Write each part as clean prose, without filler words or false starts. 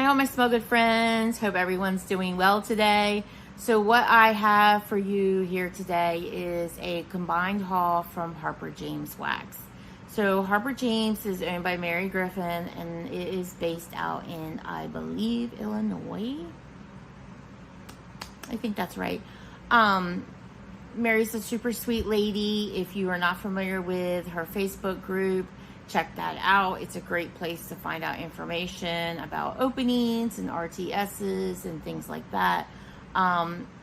all my smothered friends. Hope everyone's doing well today. So what I have for you here today is a combined haul from Harper James Wax. So Harper James is owned by Mary Griffin, and it is based out in, I believe, Illinois. I think that's right. Mary's a super sweet lady. If you are not familiar with her Facebook group, check that out. It's a great place to find out information about openings and RTSs and things like that.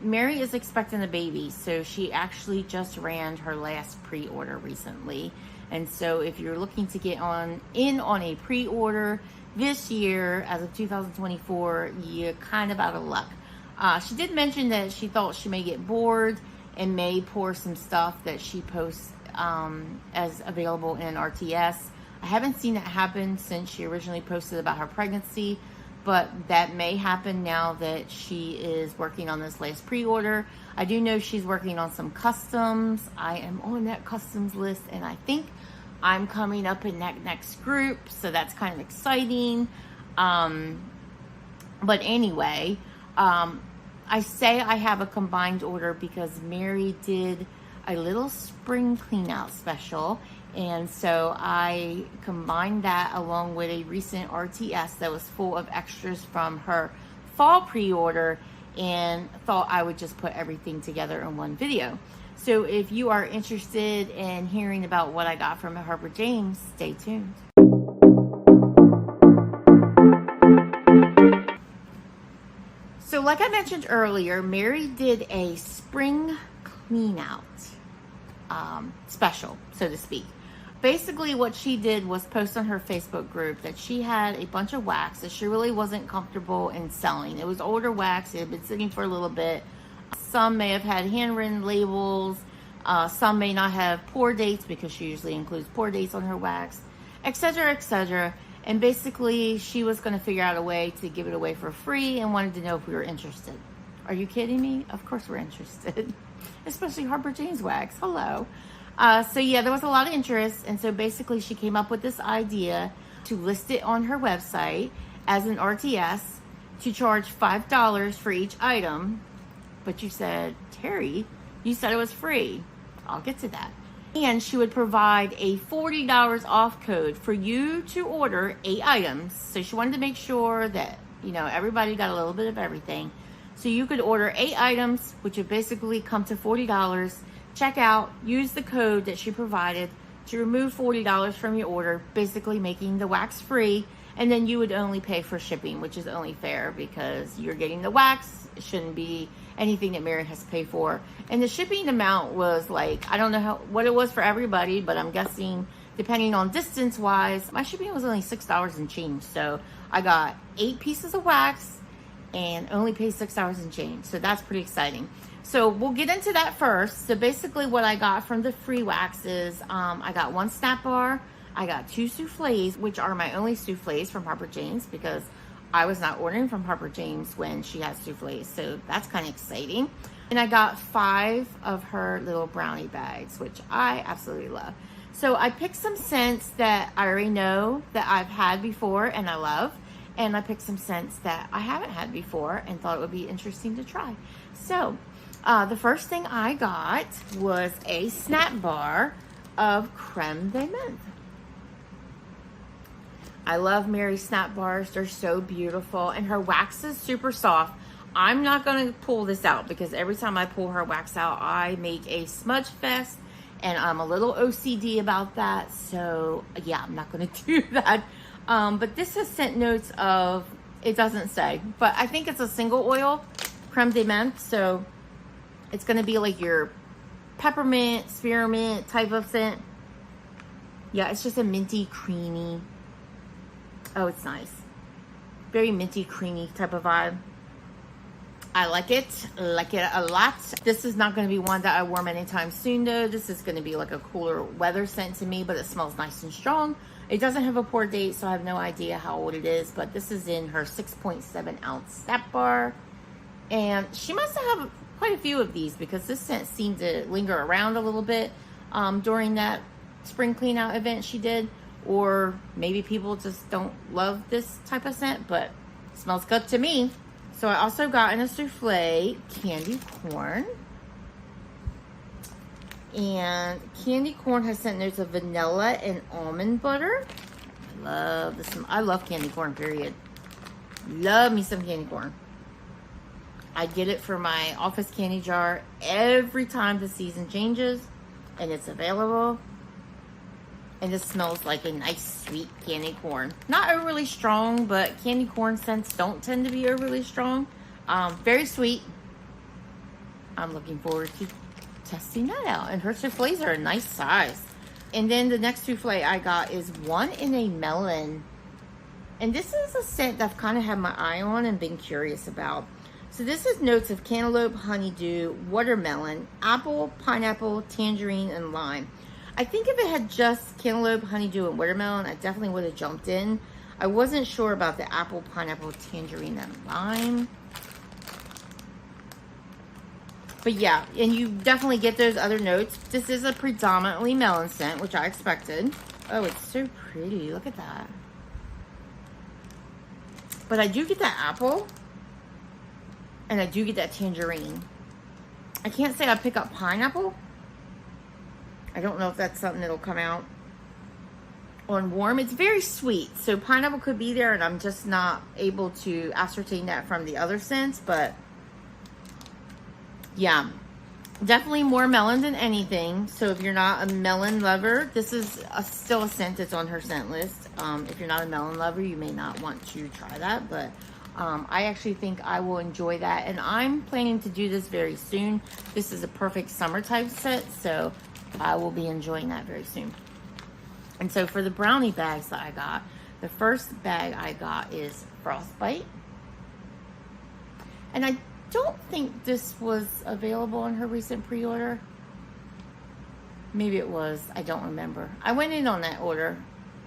Mary is expecting a baby, so she actually just ran her last pre-order recently. And so if you're looking to get in on a pre-order this year, as of 2024, you're kind of out of luck. She did mention that she thought she may get bored and may pour some stuff that she posts as available in RTS. I haven't seen that happen since she originally posted about her pregnancy, but that may happen now that she is working on this last pre-order. I do know she's working on some customs. I am on that customs list, and I think I'm coming up in that next group, so that's kind of exciting. But anyway, I say I have a combined order because Mary did a little spring clean out special, and so I combined that along with a recent RTS that was full of extras from her fall pre-order, and thought I would just put everything together in one video. So if you are interested in hearing about what I got from Harper James, stay tuned. So like I mentioned earlier, Mary did a spring clean out special, so to speak. Basically what she did was post on her Facebook group that she had a bunch of wax that she really wasn't comfortable in selling. It was older wax. It had been sitting for a little bit. Some may have had handwritten labels. Some may not have pour dates because she usually includes pour dates on her wax, etc., etc. And basically, she was going to figure out a way to give it away for free and wanted to know if we were interested. Are you kidding me? Of course we're interested. Especially Harper James Wax. Hello. So yeah, there was a lot of interest. And so basically, she came up with this idea to list it on her website as an RTS to charge $5 for each item. But you said, Terry, you said it was free. I'll get to that. And she would provide a $40 off code for you to order 8 items. So she wanted to make sure that, everybody got a little bit of everything. So you could order 8 items, which would basically come to $40. Check out, use the code that she provided to remove $40 from your order, basically making the wax free. And then you would only pay for shipping, which is only fair because you're getting the wax. It shouldn't be anything that Mary has to pay for. And the shipping amount was like, I don't know what it was for everybody, but I'm guessing depending on distance wise, my shipping was only $6 and change. So I got 8 pieces of wax and only paid $6 and change. So that's pretty exciting. So we'll get into that first. So basically what I got from the free wax is I got 1 snap bar. I got 2 souffles, which are my only souffles from Harper James because I was not ordering from Harper James when she has souffles. So that's kind of exciting. And I got 5 of her little brownie bags, which I absolutely love. So I picked some scents that I already know that I've had before and I love. And I picked some scents that I haven't had before and thought it would be interesting to try. So the first thing I got was a snap bar of creme de menthe. I love Mary's snap bars. They're so beautiful. And her wax is super soft. I'm not going to pull this out because every time I pull her wax out, I make a smudge fest. And I'm a little OCD about that. So, yeah, I'm not going to do that. But this has scent notes of, it doesn't say. But I think it's a single oil creme de menthe. So, it's going to be like your peppermint, spearmint type of scent. Yeah, it's just a minty, creamy. Oh, it's nice. Very minty, creamy type of vibe. I like it a lot. This is not going to be one that I warm anytime soon though. This is going to be like a cooler weather scent to me, but it smells nice and strong. It doesn't have a pour date, so I have no idea how old it is, but this is in her 6.7 ounce snap bar. And she must have quite a few of these because this scent seemed to linger around a little bit during that spring clean out event she did. Or maybe people just don't love this type of scent, but Smells good to me. So I also got in a souffle candy corn. And candy corn has scent notes of vanilla and almond butter. I love this. I love candy corn, period. Love me some candy corn. I get it for my office candy jar every time the season changes and it's available. And this smells like a nice sweet candy corn. Not overly strong, but candy corn scents don't tend to be overly strong. Very sweet. I'm looking forward to testing that out. And her souffles are a nice size. And then the next souffle I got is one in a melon. And this is a scent that I've kind of had my eye on and been curious about. So this is notes of cantaloupe, honeydew, watermelon, apple, pineapple, tangerine, and lime. I think if it had just cantaloupe, honeydew, and watermelon, I definitely would have jumped in. I wasn't sure about the apple, pineapple, tangerine, and lime. But yeah, and you definitely get those other notes. This is a predominantly melon scent, which I expected. Oh, it's so pretty. Look at that. But I do get that apple. And I do get that tangerine. I can't say I pick up pineapple. I don't know if that's something that'll come out on warm. It's very sweet. So pineapple could be there and I'm just not able to ascertain that from the other scents. But yeah, definitely more melon than anything. So if you're not a melon lover, this is still a scent that's on her scent list. If you're not a melon lover, you may not want to try that. But I actually think I will enjoy that. And I'm planning to do this very soon. This is a perfect summer type set. So I will be enjoying that very soon. And so for the brownie bags that I got, the first bag I got is Frostbite. And I don't think this was available in her recent pre-order. Maybe it was. I don't remember. I went in on that order.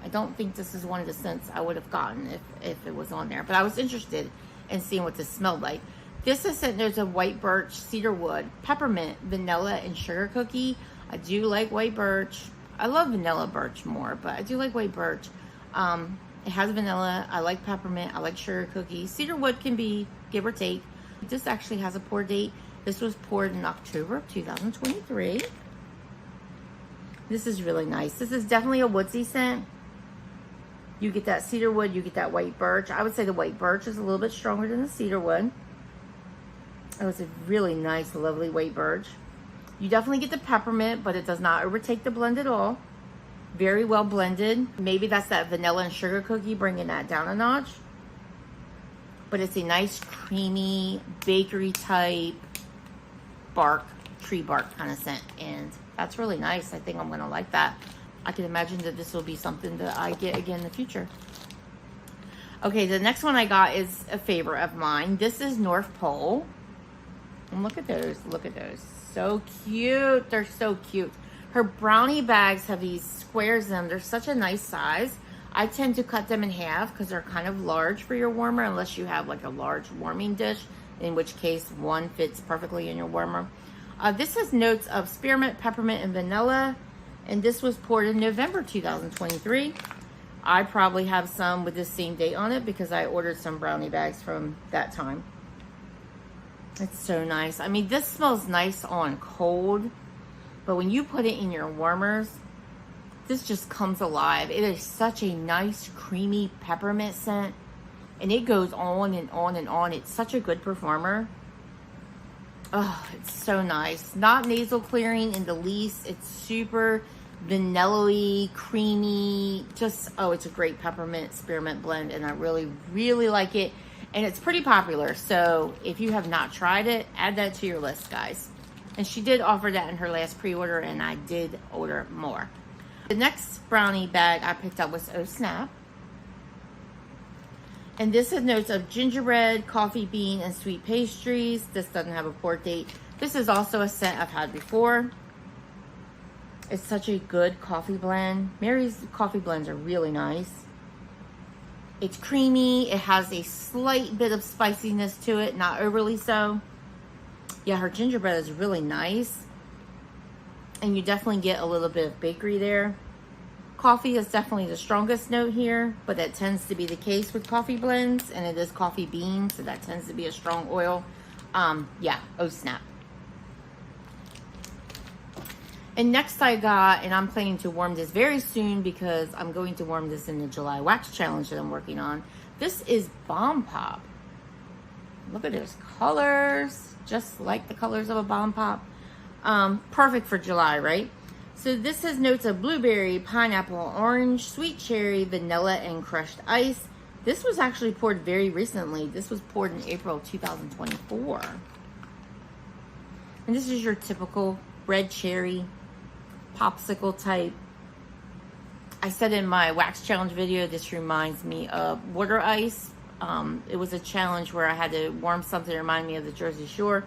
I don't think this is one of the scents I would have gotten if it was on there. But I was interested in seeing what this smelled like. This is scent notes of white birch, cedar wood, peppermint, vanilla, and sugar cookie. I do like white birch. I love vanilla birch more, but I do like white birch. It has vanilla. I like peppermint. I like sugar cookie. Cedar wood can be give or take. This actually has a pour date. This was poured in October of 2023. This is really nice. This is definitely a woodsy scent. You get that cedar wood, you get that white birch. I would say the white birch is a little bit stronger than the cedar wood. Oh, it's a really nice, lovely white birch. You definitely get the peppermint, but it does not overtake the blend at all. Very well blended. Maybe that's that vanilla and sugar cookie bringing that down a notch. But it's a nice, creamy, bakery type bark, tree bark kind of scent. And that's really nice. I think I'm going to like that. I can imagine that this will be something that I get again in the future. Okay, the next one I got is a favorite of mine. This is North Pole. And look at those. Look at those. So cute. They're so cute. Her brownie bags have these squares in them. They're such a nice size. I tend to cut them in half because they're kind of large for your warmer, unless you have like a large warming dish, in which case one fits perfectly in your warmer. This has notes of spearmint, peppermint, and vanilla. And this was poured in November 2023. I probably have some with the same date on it because I ordered some brownie bags from that time. It's so nice. I mean, this smells nice on cold, but when you put it in your warmers, this just comes alive. It is such a nice, creamy peppermint scent, and it goes on and on and on. It's such a good performer. Oh, it's so nice. Not nasal clearing in the least. It's super vanilla-y, creamy. Just, oh, it's a great peppermint spearmint blend, and I really, really like it. And it's pretty popular, so if you have not tried it, add that to your list, guys. And she did offer that in her last pre-order, and I did order more. The next brownie bag I picked up was Oh Snap. And this has notes of gingerbread, coffee bean, and sweet pastries. This doesn't have a port date. This is also a scent I've had before. It's such a good coffee blend. Mary's coffee blends are really nice. It's creamy. It has a slight bit of spiciness to it, not overly so. Yeah, her gingerbread is really nice. And you definitely get a little bit of bakery there. Coffee is definitely the strongest note here, but that tends to be the case with coffee blends, and it is coffee beans, so that tends to be a strong oil. Yeah, oh snap. And next I got, and I'm planning to warm this very soon because I'm going to warm this in the July wax challenge that I'm working on. This is Bomb Pop. Look at those colors, just like the colors of a Bomb Pop. Perfect for July, right? So this has notes of blueberry, pineapple, orange, sweet cherry, vanilla, and crushed ice. This was actually poured very recently. This was poured in April 2024. And this is your typical red cherry popsicle type. I said in my wax challenge video, this reminds me of water ice. It was a challenge where I had to warm something to remind me of the Jersey Shore,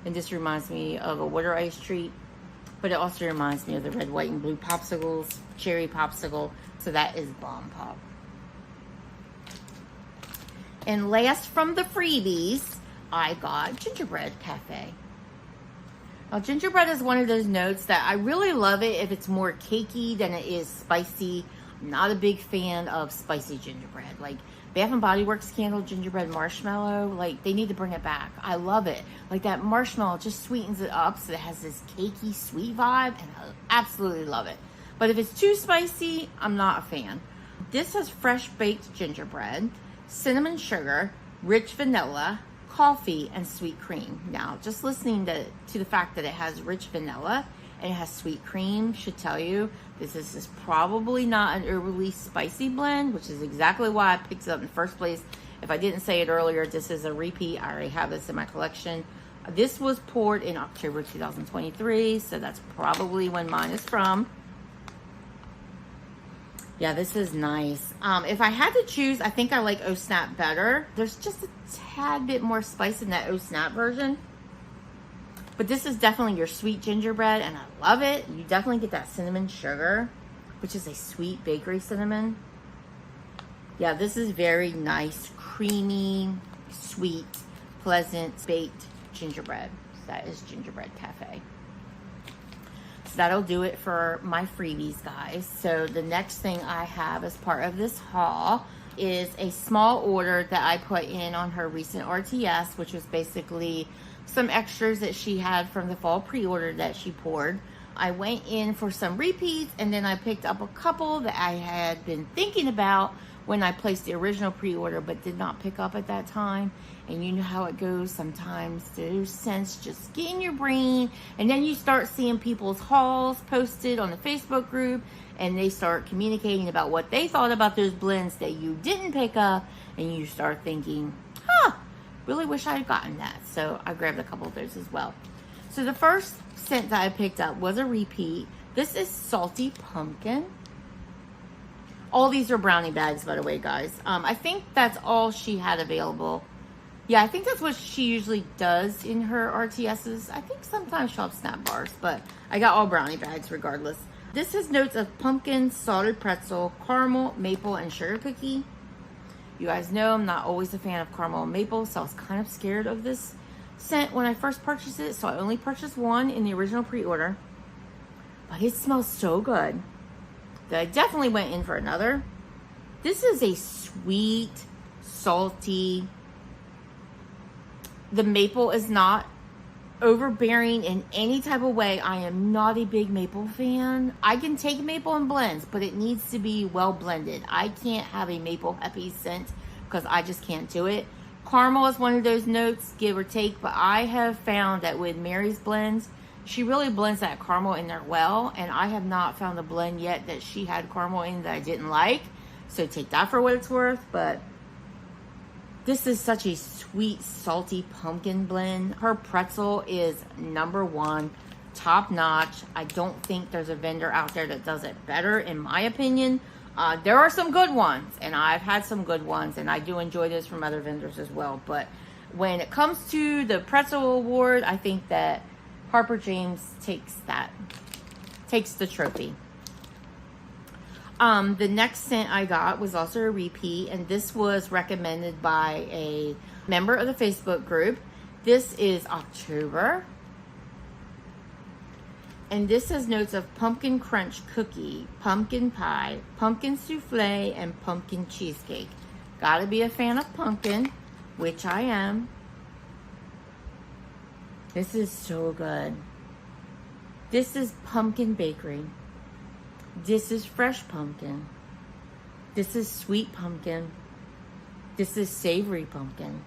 and this reminds me of a water ice treat, but it also reminds me of the red, white, and blue popsicles, cherry popsicle. So that is Bomb Pop. And last from the freebies, I got Gingerbread Cafe. Now, gingerbread is one of those notes that I really love it if it's more cakey than it is spicy. I'm not a big fan of spicy gingerbread. Like Bath and Body Works candle gingerbread marshmallow, like they need to bring it back. I love it. Like that marshmallow just sweetens it up so it has this cakey sweet vibe, and I absolutely love it. But if it's too spicy, I'm not a fan. This has fresh baked gingerbread, cinnamon sugar, rich vanilla, coffee, and sweet cream. Now, just listening to the fact that it has rich vanilla and it has sweet cream should tell you this is probably not an overly spicy blend, which is exactly why I picked it up in the first place. If I didn't say it earlier, this is a repeat. I already have this in my collection. This was poured in October 2023, so that's probably when mine is from. Yeah, this is nice. If I had to choose, I think I like Oh Snap better. There's just a tad bit more spice in that Oh Snap version. But this is definitely your sweet gingerbread, and I love it. You definitely get that cinnamon sugar, which is a sweet bakery cinnamon. Yeah, this is very nice, creamy, sweet, pleasant, baked gingerbread. So that is Gingerbread Cafe. So that'll do it for my freebies, guys. So the next thing I have as part of this haul is a small order that I put in on her recent RTS, which was basically some extras that she had from the fall pre-order that she poured. I went in for some repeats, and then I picked up a couple that I had been thinking about when I placed the original pre-order but did not pick up at that time. And you know how it goes sometimes. Those scents just get in your brain, and then you start seeing people's hauls posted on the Facebook group, and they start communicating about what they thought about those blends that you didn't pick up, and you start thinking, really wish I had gotten that. So I grabbed a couple of those as well. So the first scent that I picked up was a repeat. This is Salty Pumpkin. All these are brownie bags, by the way, guys. I think that's all she had available. Yeah, I think that's what she usually does in her RTSs. I think sometimes she'll have snap bars, but I got all brownie bags regardless. This has notes of pumpkin, salted pretzel, caramel, maple, and sugar cookie. You guys know I'm not always a fan of caramel and maple, so I was kind of scared of this scent when I first purchased it, so I only purchased one in the original pre-order. But it smells so good that I definitely went in for another. This is a sweet, salty. The maple is not overbearing in any type of way. I am not a big maple fan. I can take maple in blends, but it needs to be well blended. I can't have a maple happy scent because I just can't do it. Caramel is one of those notes, give or take, but I have found that with Mary's blends, she really blends that caramel in there well, and I have not found a blend yet that she had caramel in that I didn't like. So take that for what it's worth, but this is such a sweet, salty pumpkin blend. Her pretzel is #1, top notch. I don't think there's a vendor out there that does it better, in my opinion. There are some good ones, and I've had some good ones, and I do enjoy this from other vendors as well. But when it comes to the pretzel award, I think that Harper James takes the trophy. The next scent I got was also a repeat, and this was recommended by a member of the Facebook group. This is October. And this has notes of pumpkin crunch cookie, pumpkin pie, pumpkin souffle, and pumpkin cheesecake. Gotta be a fan of pumpkin, which I am. This is so good. This is pumpkin bakery. This is fresh pumpkin. This is sweet pumpkin. This is savory pumpkin.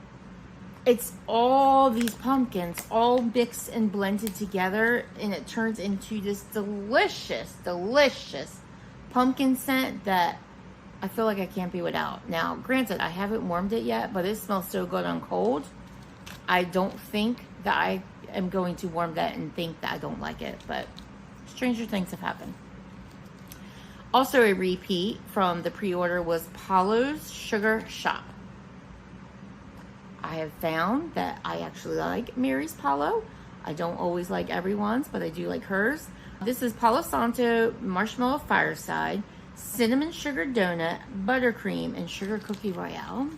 It's all these pumpkins all mixed and blended together, and it turns into this delicious, delicious pumpkin scent that I feel like I can't be without. Now, granted, I haven't warmed it yet, but it smells so good on cold. I don't think that I am going to warm that and think that I don't like it, but stranger things have happened. Also a repeat from the pre-order was Paulo's Sugar Shop. I have found that I actually like Mary's Paulo. I don't always like everyone's, but I do like hers. This is Palo Santo Marshmallow Fireside, Cinnamon Sugar Donut, Buttercream, and Sugar Cookie Royale.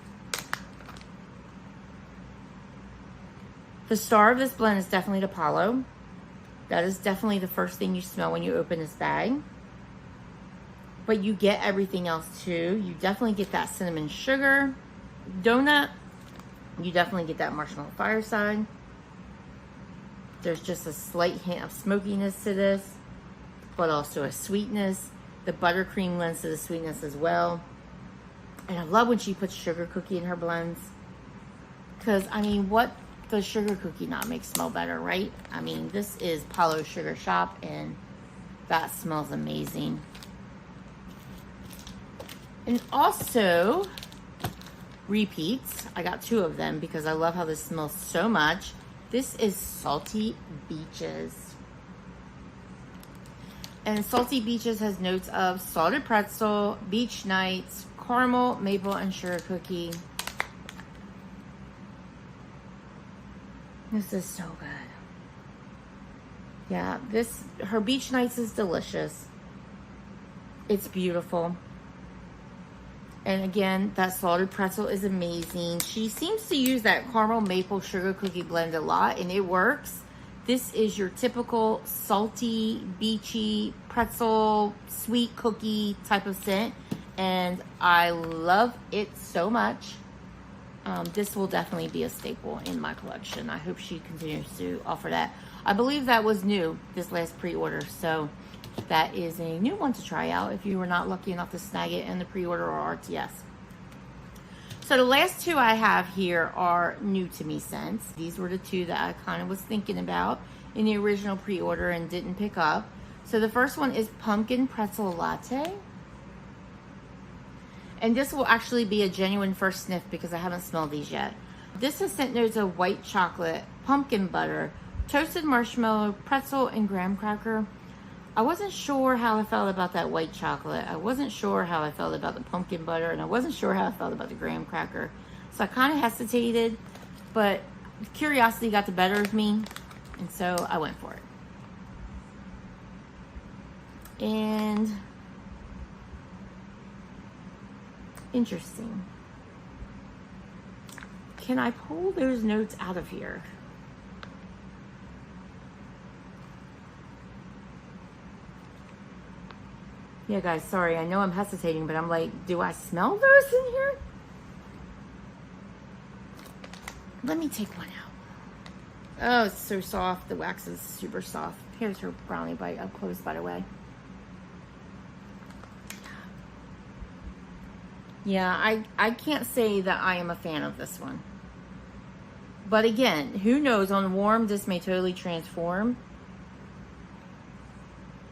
The star of this blend is definitely the Palo. That is definitely the first thing you smell when you open this bag. But you get everything else too. You definitely get that cinnamon sugar donut. You definitely get that marshmallow fireside. There's just a slight hint of smokiness to this, but also a sweetness. The buttercream lends to the sweetness as well. And I love when she puts sugar cookie in her blends. Because, I mean, what does sugar cookie not make smell better, right? I mean, this is Paulo's Sugar Shop, and that smells amazing. And also, repeats. I got 2 of them because I love how this smells so much. This is Salty Beaches. And Salty Beaches has notes of salted pretzel, beach nights, caramel, maple, and sugar cookie. This is so good. Yeah, her beach nights is delicious. It's beautiful. And again, that salted pretzel is amazing. She seems to use that caramel maple sugar cookie blend a lot, and it works. This is your typical salty, beachy, pretzel, sweet cookie type of scent. And I love it so much. This will definitely be a staple in my collection. I hope she continues to offer that. I believe that was new, this last pre-order. So that is a new one to try out if you were not lucky enough to snag it in the pre-order or RTS. So the last 2 I have here are new to me scents. These were the 2 that I kind of was thinking about in the original pre-order and didn't pick up. So the first one is Pumpkin Pretzel Latte. And this will actually be a genuine first sniff because I haven't smelled these yet. This has scent notes of white chocolate, pumpkin butter, toasted marshmallow, pretzel, and graham cracker. I wasn't sure how I felt about that white chocolate. I wasn't sure how I felt about the pumpkin butter, and I wasn't sure how I felt about the graham cracker. So I kind of hesitated, but curiosity got the better of me, and so I went for it. And interesting. Can I pull those notes out of here? Yeah, guys, sorry. I know I'm hesitating, but I'm like, do I smell those in here? Let me take one out. Oh, it's so soft. The wax is super soft. Here's her brownie bite up close, by the way. Yeah, I can't say that I am a fan of this one. But again, who knows? On warm, this may totally transform.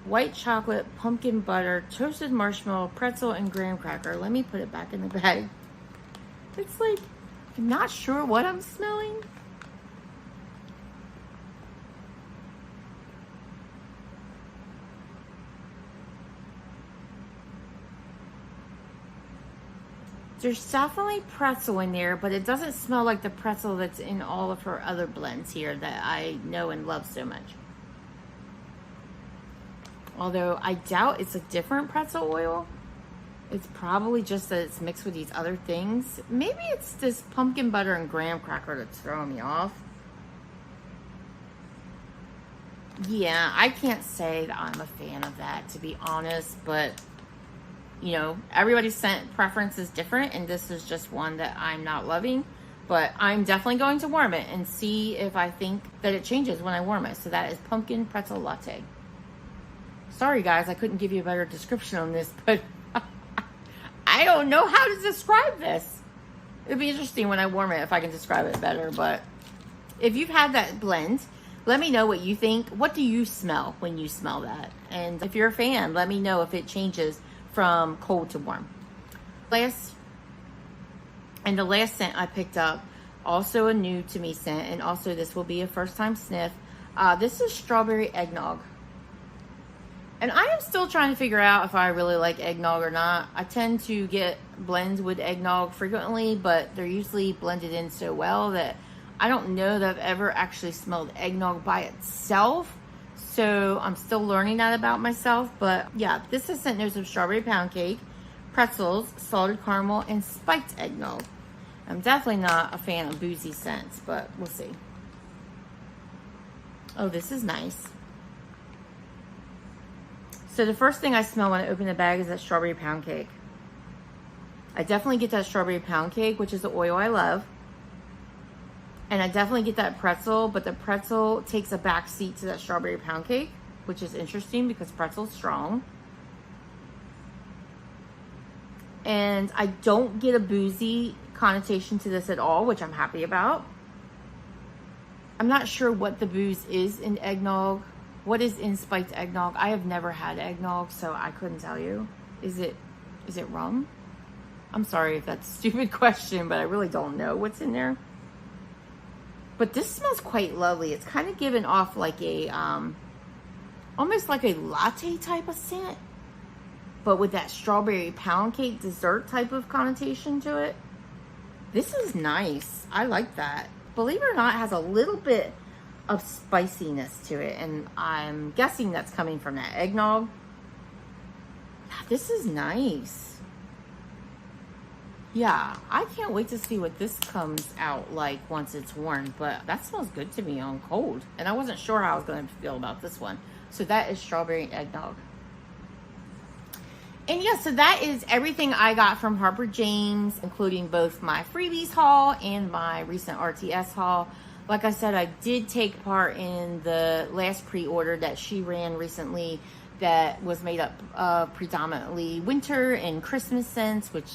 White chocolate, pumpkin butter, toasted marshmallow, pretzel, and graham cracker. Let me put it back in the bag. It's like, I'm not sure what I'm smelling. There's definitely pretzel in there, but it doesn't smell like the pretzel that's in all of her other blends here that I know and love so much. Although I doubt it's a different pretzel oil. It's probably just that it's mixed with these other things. Maybe it's this pumpkin butter and graham cracker that's throwing me off. Yeah, I can't say that I'm a fan of that, to be honest, but you know, everybody's scent preference is different, and this is just one that I'm not loving. But I'm definitely going to warm it and see if I think that it changes when I warm it. So that is pumpkin pretzel latte. Sorry guys, I couldn't give you a better description on this, but I don't know how to describe this. It'd be interesting when I warm it if I can describe it better. But if you've had that blend, let me know what you think. What do you smell when you smell that? And if you're a fan, let me know if it changes from cold to warm. The last scent I picked up, also a new to me scent, and also this will be a first time sniff. This is strawberry eggnog. And I am still trying to figure out if I really like eggnog or not. I tend to get blends with eggnog frequently, but they're usually blended in so well that I don't know that I've ever actually smelled eggnog by itself. So I'm still learning that about myself. But yeah, this is scent notes of strawberry pound cake, pretzels, salted caramel, and spiked eggnog. I'm definitely not a fan of boozy scents, but we'll see. Oh, this is nice. So the first thing I smell when I open the bag is that strawberry pound cake. I definitely get that strawberry pound cake, which is the oil I love. And I definitely get that pretzel, but the pretzel takes a back seat to that strawberry pound cake, which is interesting because pretzel's strong. And I don't get a boozy connotation to this at all, which I'm happy about. I'm not sure what the booze is in eggnog. What is in spiked eggnog? I have never had eggnog, so I couldn't tell you. Is it rum? I'm sorry if that's a stupid question, but I really don't know what's in there. But this smells quite lovely. It's kind of giving off like a, almost like a latte type of scent, but with that strawberry pound cake dessert type of connotation to it. This is nice. I like that. Believe it or not, it has a little bit of spiciness to it, and I'm guessing that's coming from that eggnog. This is nice. Yeah, I can't wait to see what this comes out like once it's warm, but that smells good to me on cold. And I wasn't sure how I was going to feel about this one. So that is strawberry eggnog. And yeah, so that is everything I got from Harper James, including both my Freebies haul and my recent RTS haul. Like I said, I did take part in the last pre-order that she ran recently that was made up of predominantly winter and Christmas scents, which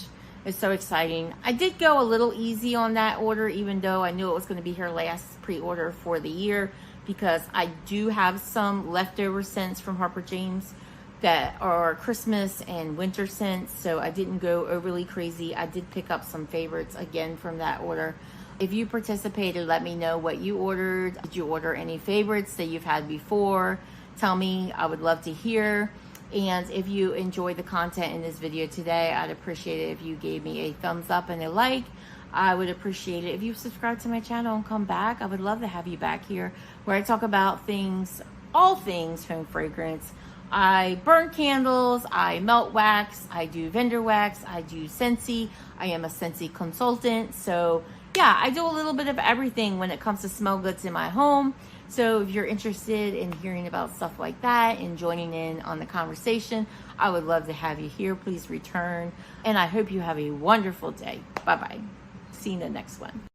is so exciting. I did go a little easy on that order, even though I knew it was going to be her last pre-order for the year, because I do have some leftover scents from Harper James that are Christmas and winter scents, so I didn't go overly crazy. I did pick up some favorites again from that order. If you participated, let me know what you ordered. Did you order any favorites that you've had before? Tell me. I would love to hear. And if you enjoyed the content in this video today, I'd appreciate it if you gave me a thumbs up and a like. I would appreciate it if you subscribe to my channel and come back. I would love to have you back here where I talk about things, all things home fragrance. I burn candles, I melt wax, I do vendor wax, I do Scentsy. I am a Scentsy consultant. So yeah, I do a little bit of everything when it comes to smell goods in my home. So if you're interested in hearing about stuff like that and joining in on the conversation, I would love to have you here. Please return. And I hope you have a wonderful day. Bye-bye. See you in the next one.